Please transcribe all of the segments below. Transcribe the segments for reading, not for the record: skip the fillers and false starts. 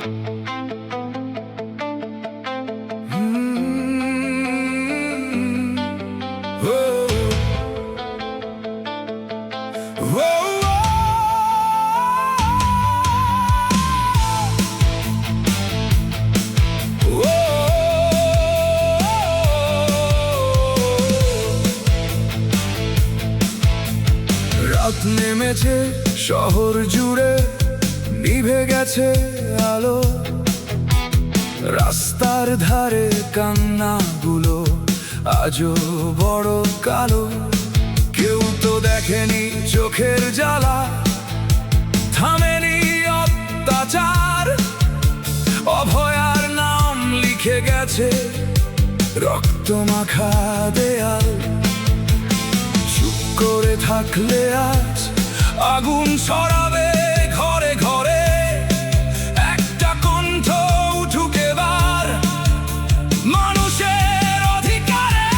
রাত নেমেছে শহর জুড়ে, নিভে গেছে আলো। রাস্তার ধারে কান্নাগুলো আজও বড় কালো। কেউ তো দেখেনি চোখের জ্বালা, থামেনি অত্যাচার। অভয়ার নাম লিখে গেছে রক্তমাখা দেয়াল। চুপ করে থাকলে আজ আগুন ছড়াবে ঘরে ঘরে। একটা কণ্ঠ উঠুক এবার মানুষের অধিকারে।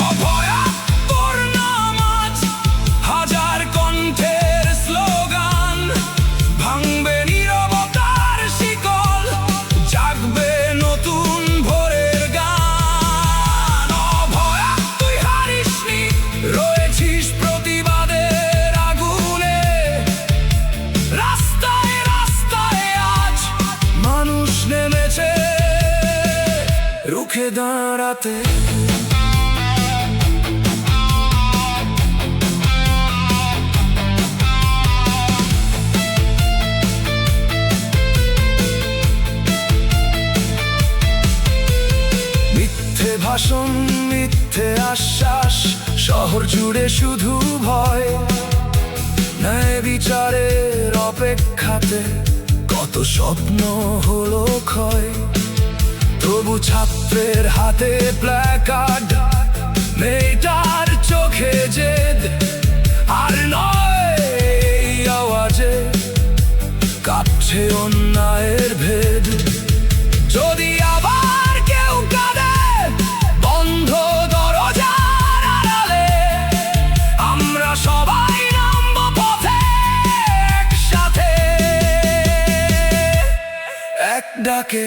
অভয়া তোর নাম আজ হাজার কণ্ঠের স্লোগান। ভাঙবে নীরবতার শিকল, জাগবে নতুন ভোরের গান। অভয়া তুই হারিসনি, রয়েছিস প্রতিবাদের আগুনে। রাস্তায় রাস্তায় আজ মানুষ নেমেছে রুখে দাঁড়াতে। মিথ্যে ভাষণ, মিথ্যে আশ্বাস, শহর জুড়ে শুধু ভয়। ন্যায় বিচারের অপেক্ষাতে কত স্বপ্ন হলো ক্ষয়। তবু ছাত্রের হাতে প্ল্যাকার্ড, মেয়েটার চোখে জেদ। আর নয় এই আওয়াজে কাঁপছে অন্যায়ের ভেদ। যদি আবার কেউ কাঁদে বন্ধ দরজার আড়ালে, আমরা সবাই নামবো পথে একসাথে, এক ডাকে।